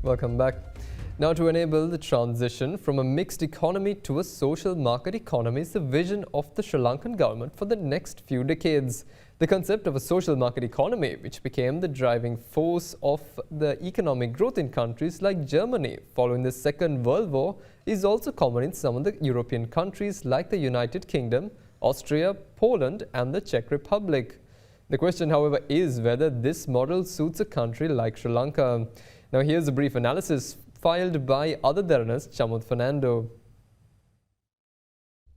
Welcome back. Now, to enable the transition from a mixed economy to a social market economy is the vision of the Sri Lankan government for the next few decades. The concept of a social market economy, which became the driving force of the economic growth in countries like Germany following the Second World War, is also common in some of the European countries like the United Kingdom, Austria, Poland and the Czech Republic. The question, however, is whether this model suits a country like Sri Lanka. Now, here's a brief analysis filed by other Derana's Chamud Fernando.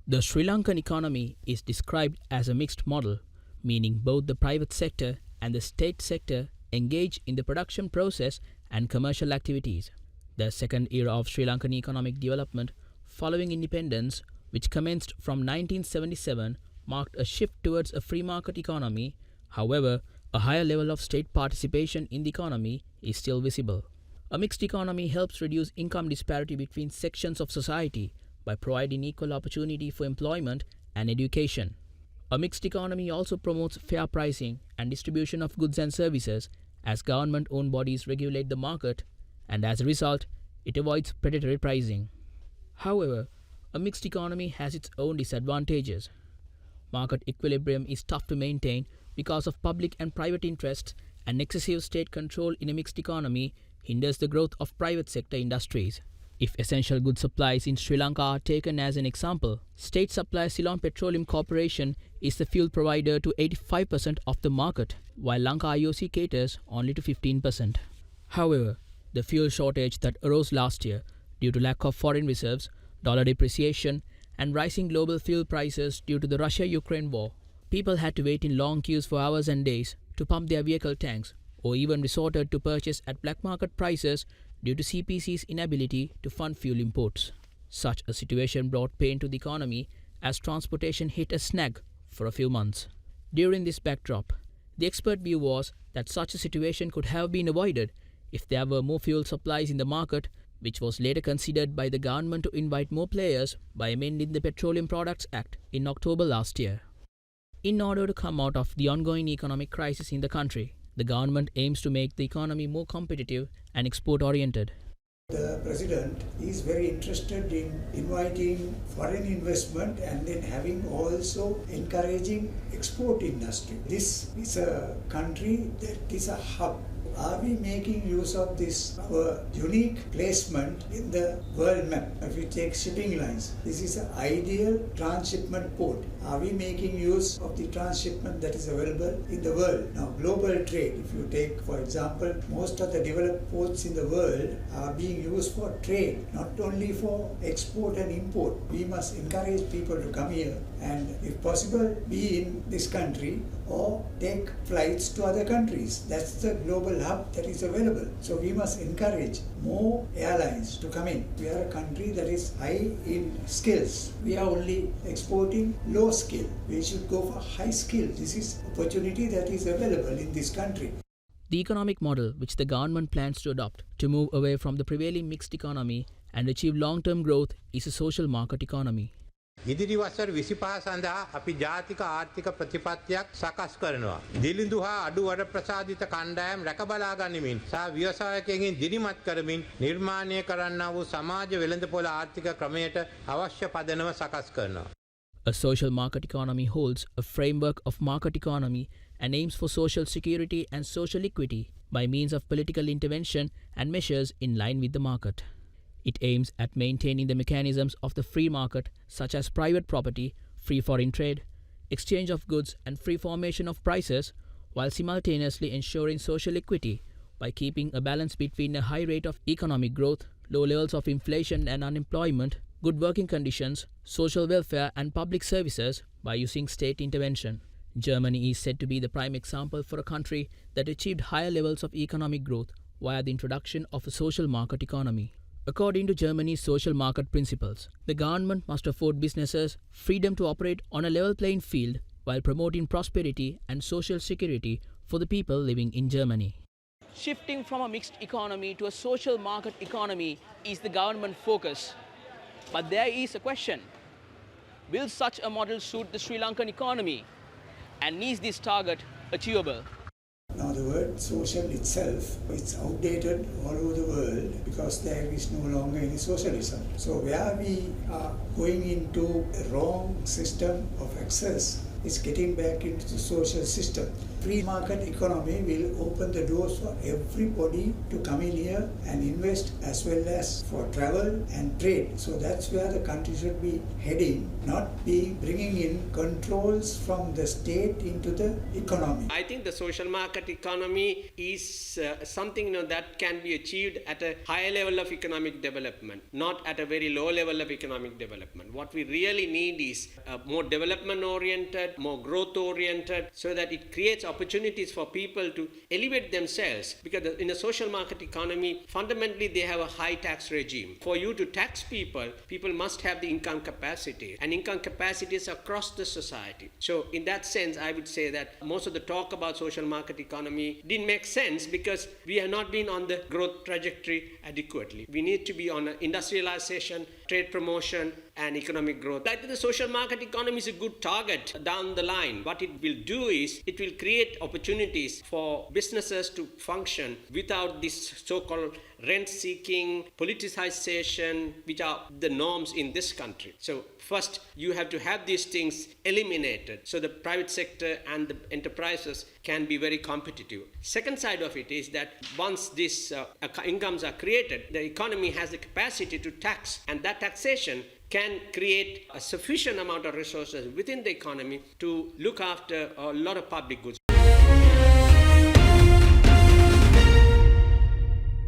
The Sri Lankan economy is described as a mixed model, meaning both the private sector and the state sector engage in the production process and commercial activities. The second era of Sri Lankan economic development following independence, which commenced from 1977, marked a shift towards a free market economy. However, a higher level of state participation in the economy is still visible. A mixed economy helps reduce income disparity between sections of society by providing equal opportunity for employment and education. A mixed economy also promotes fair pricing and distribution of goods and services as government-owned bodies regulate the market, and as a result, it avoids predatory pricing. However, a mixed economy has its own disadvantages. Market equilibrium is tough to maintain because of public and private interests, and excessive state control in a mixed economy hinders the growth of private sector industries. If essential goods supplies in Sri Lanka are taken as an example, state supplier Ceylon Petroleum Corporation is the fuel provider to 85% of the market, while Lanka IOC caters only to 15%. However, the fuel shortage that arose last year due to lack of foreign reserves, dollar depreciation, and rising global fuel prices due to the Russia-Ukraine war, people had to wait in long queues for hours and days to pump their vehicle tanks, or even resorted to purchase at black market prices due to CPC's inability to fund fuel imports. Such a situation brought pain to the economy as transportation hit a snag for a few months. During this backdrop, the expert view was that such a situation could have been avoided if there were more fuel supplies in the market, which was later considered by the government to invite more players by amending the Petroleum Products Act in October last year. In order to come out of the ongoing economic crisis in the country, the government aims to make the economy more competitive and export-oriented. The President is very interested in inviting foreign investment and then having also encouraging export industry. This is a country that is a hub. Are we making use of this, our unique placement in the world map? If you take shipping lines, this is an ideal transshipment port. Are we making use of the transshipment that is available in the world? Now, global trade, if you take, for example, most of the developed ports in the world are being used for trade, not only for export and import. We must encourage people to come here and, if possible, be in this country or take flights to other countries. That's the global hub that is available. So we must encourage more airlines to come in. We are a country that is high in skills. We are only exporting low skill. We should go for high skill. This is opportunity that is available in this country. The economic model which the government plans to adopt to move away from the prevailing mixed economy and achieve long-term growth is a social market economy. ඉදිරි වසර 25 සඳහා අපි ජාතික ආර්ථික ප්‍රතිපත්තියක් සකස් කරනවා. දිලිඳු හා අඩු වඩ ප්‍රසාදිත කණ්ඩායම් රැකබලා ගනිමින් සහ ව්‍යවසායකයන්ගෙන් දිරිමත් කරමින් නිර්මාණය කරන්නා වූ සමාජ වෙළඳපොළ ආර්ථික ක්‍රමයට අවශ්‍ය පදනම සකස් කරනවා. A social market economy holds a framework of market economy and aims for social security and social equity by means of political intervention and measures in line with the market. It aims at maintaining the mechanisms of the free market, such as private property, free foreign trade, exchange of goods and free formation of prices, while simultaneously ensuring social equity by keeping a balance between a high rate of economic growth, low levels of inflation and unemployment, good working conditions, social welfare and public services by using state intervention. Germany is said to be the prime example for a country that achieved higher levels of economic growth via the introduction of a social market economy. According to Germany's social market principles, the government must afford businesses freedom to operate on a level playing field while promoting prosperity and social security for the people living in Germany. Shifting from a mixed economy to a social market economy is the government focus. But there is a question. Will such a model suit the Sri Lankan economy? And is this target achievable? Now the word social itself, it's outdated all over the world because there is no longer any socialism. So where we are going into a wrong system of access, is getting back into the social system. Free market economy will open the doors for everybody to come in here and invest as well as for travel and trade. So that's where the country should be heading, not be bringing in controls from the state into the economy. I think the social market economy is something that can be achieved at a higher level of economic development, not at a very low level of economic development. What we really need is more development oriented, more growth oriented, so that it creates opportunities for people to elevate themselves. Because in a social market economy, fundamentally they have a high tax regime. For you to tax people, people must have the income capacity, and income capacities across the society. So in that sense, I would say that most of the talk about social market economy didn't make sense because we have not been on the growth trajectory adequately. We need to be on industrialization, trade promotion, and economic growth. I think the social market economy is a good target down the line. What it will do is it will create opportunities for businesses to function without this so-called rent-seeking, politicization, which are the norms in this country. So first, you have to have these things eliminated so the private sector and the enterprises can be very competitive. Second side of it is that once these incomes are created, the economy has the capacity to tax, and that taxation can create a sufficient amount of resources within the economy to look after a lot of public goods.